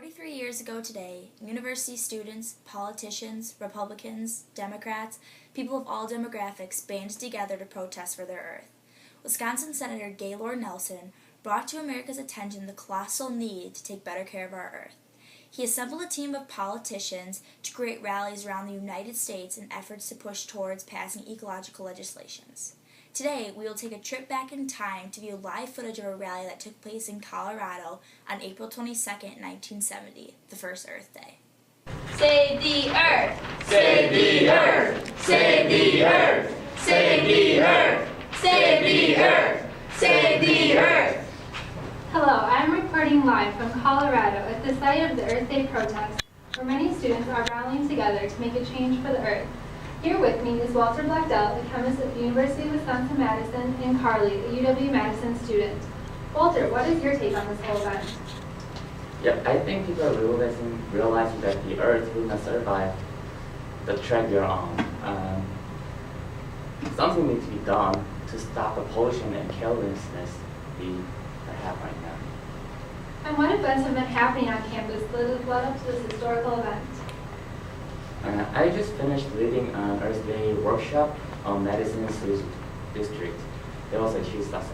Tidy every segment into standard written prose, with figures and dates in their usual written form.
43 years ago today, university students, politicians, Republicans, Democrats, people of all demographics banded together to protest for their Earth. Wisconsin Senator Gaylord Nelson brought to America's attention the colossal need to take better care of our Earth. He assembled a team of politicians to create rallies around the United States in efforts to push towards passing ecological legislations. Today, we will take a trip back in time to view live footage of a rally that took place in Colorado on April 22, 1970, the first Earth Day. Save the Earth! Save the Earth! Save the Earth! Save the Earth! Save the Earth! Save the Earth! Hello, I am reporting live from Colorado at the site of the Earth Day protest, where many students are rallying together to make a change for the Earth. Here with me is Walter Blackdell, a chemist at the University of Wisconsin-Madison, and Carly, a UW-Madison student. Walter, what is your take on this whole event? Yep, I think people are realizing that the Earth will not survive the track we are on. Something needs to be done to stop the pollution and carelessness we have right now. And what events have been happening on campus that led up to this historical event? I just finished leading an Earth Day workshop on Madison's district. It was a huge success.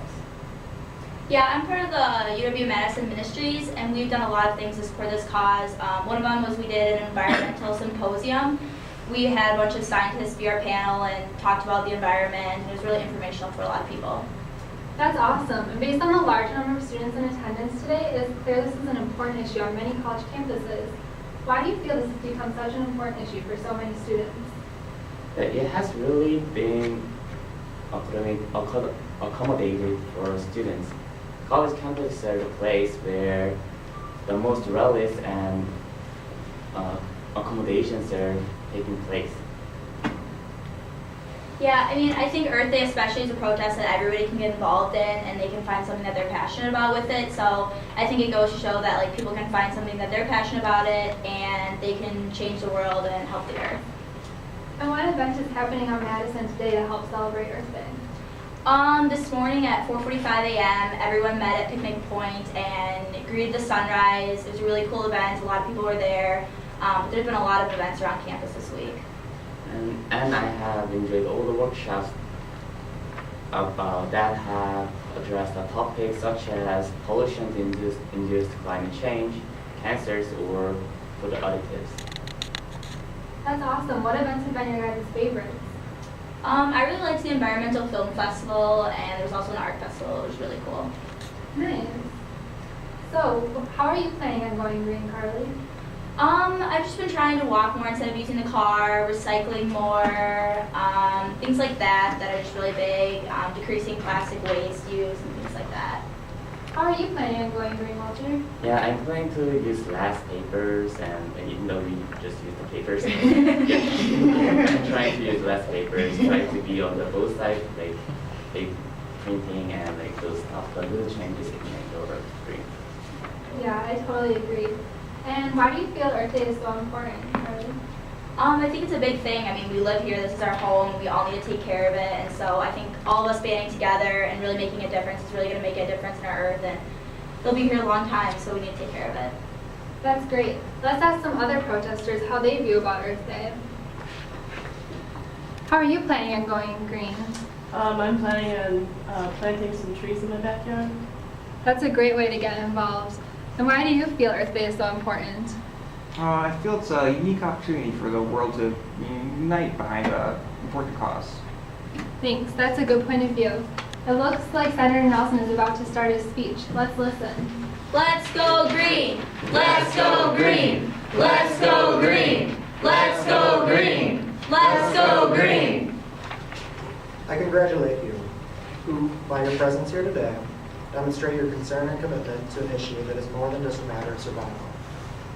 Yeah, I'm part of the UW-Madison Ministries, and we've done a lot of things to support this cause. One of them was we did an environmental symposium. We had a bunch of scientists be our panel and talked about the environment. It was really informational for a lot of people. That's awesome. And based on the large number of students in attendance today, it is clear this is an important issue on many college campuses. Why do you feel this has become such an important issue for so many students? It has really been accommodated for students. College campuses are the place where the most rallies and accommodations are taking place. Yeah, I think Earth Day especially is a protest that everybody can get involved in and they can find something that they're passionate about with it. So I think it goes to show that people can find something that they're passionate about it and they can change the world and help the Earth. And what event is happening on Madison today to help celebrate Earth Day? This morning at 4:45 a.m., everyone met at Picnic Point and greeted the sunrise. It was a really cool event. A lot of people were there. There's been a lot of events around campus this week. And I have enjoyed all the workshops that have addressed the topics such as pollution-induced climate change, cancers, or food additives. That's awesome. What events have been your guys' favorites? I really liked the Environmental Film Festival, and there was also an art festival. It was really cool. Nice. So, how are you planning on going green, Carly? I've just been trying to walk more instead of using the car, recycling more, things like that are just really big, decreasing plastic waste use and things like that. How are you planning on going green, Walter? Yeah, I'm planning to use less papers, and even though we just use the papers, I'm trying to use less papers, trying to be on the both sides, like printing and those stuff, the little changes it can make over green. Yeah, I totally agree. And why do you feel Earth Day is so important, Carly? I think it's a big thing. We live here, this is our home, we all need to take care of it, and so I think all of us banding together and really making a difference is really going to make a difference in our Earth, and they'll be here a long time, so we need to take care of it. That's great. Let's ask some other protesters how they view about Earth Day. How are you planning on going green? I'm planning on planting some trees in my backyard. That's a great way to get involved. And why do you feel Earth Day is so important? I feel it's a unique opportunity for the world to unite behind an important cause. Thanks. That's a good point of view. It looks like Senator Nelson is about to start his speech. Let's listen. Let's go green! Let's go green! Let's go green! Let's go green! Let's go green! I congratulate you, who, by your presence here today, demonstrate your concern and commitment to an issue that is more than just a matter of survival.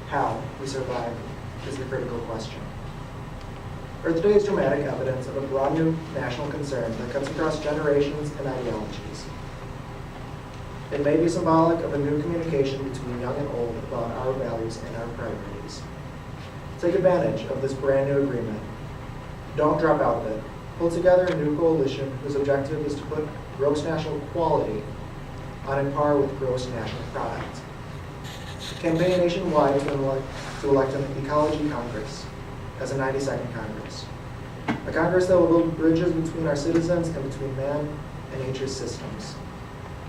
How we survive is the critical question. Earth Day is dramatic evidence of a broad new national concern that cuts across generations and ideologies. It may be symbolic of a new communication between young and old about our values and our priorities. Take advantage of this brand new agreement. Don't drop out of it. Pull together a new coalition whose objective is to put gross national quality on par with gross national product. campaign nationwide to elect an Ecology Congress as a 92nd Congress. A Congress that will build bridges between our citizens and between man and nature's systems,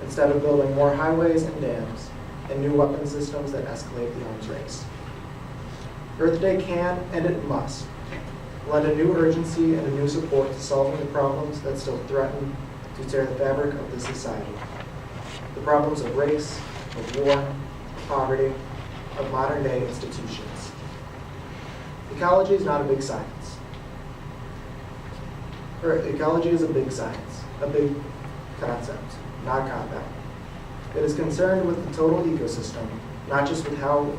instead of building more highways and dams and new weapon systems that escalate the arms race. Earth Day can, and it must, lend a new urgency and a new support to solving the problems that still threaten to tear the fabric of this society. The problems of race, of war, of poverty, of modern day institutions. Ecology is not a big science. Ecology is a big science, a big concept, not compound. It is concerned with the total ecosystem, not just with how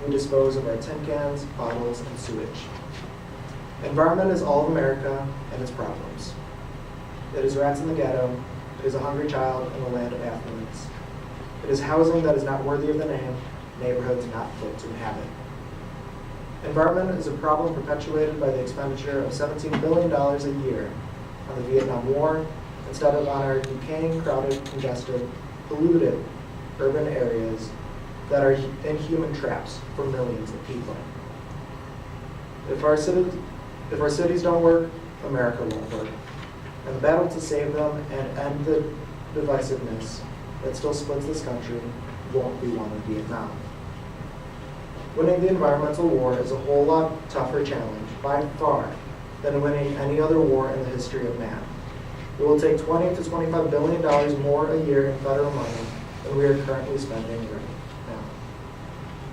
we dispose of our tin cans, bottles, and sewage. Environment is all of America and its problems. It is rats in the ghetto. It is a hungry child in the land of affluence. It is housing that is not worthy of the name, neighborhoods not fit to inhabit. Environment is a problem perpetuated by the expenditure of $17 billion a year on the Vietnam War, instead of on our decaying, crowded, congested, polluted urban areas that are inhuman traps for millions of people. If our cities don't work, America won't work. And the battle to save them and end the divisiveness that still splits this country won't be one of Vietnam. Winning the environmental war is a whole lot tougher challenge, by far, than winning any other war in the history of man. It will take $20 to $25 billion more a year in federal money than we are currently spending right now.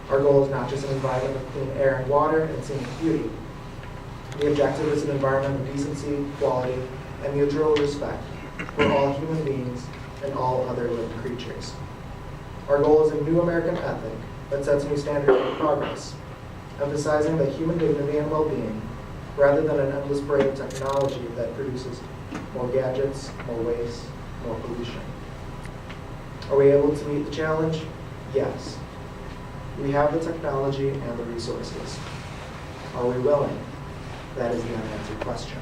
Our goal is not just an environment of clean air and water and scenic beauty. The objective is an environment of decency, quality, and mutual respect for all human beings and all other living creatures. Our goal is a new American ethic that sets new standards of progress, emphasizing that human dignity and well-being, rather than an endless parade of technology that produces more gadgets, more waste, more pollution. Are we able to meet the challenge? Yes. We have the technology and the resources. Are we willing? That is the unanswered question.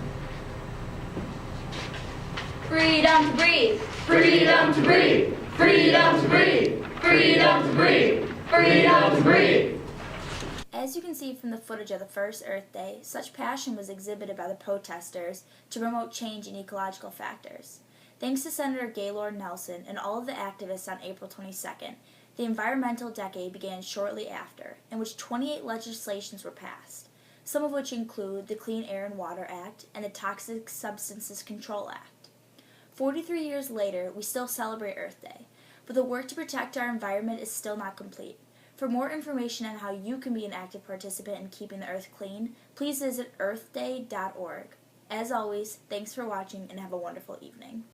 Freedom to breathe. Freedom to breathe. Freedom to breathe. Freedom to breathe. Freedom to breathe. As you can see from the footage of the first Earth Day, such passion was exhibited by the protesters to promote change in ecological factors. Thanks to Senator Gaylord Nelson and all of the activists on April 22nd, the environmental decade began shortly after, in which 28 legislations were passed, some of which include the Clean Air and Water Act and the Toxic Substances Control Act. 43 years later, we still celebrate Earth Day, but the work to protect our environment is still not complete. For more information on how you can be an active participant in keeping the earth clean, please visit earthday.org. As always, thanks for watching and have a wonderful evening.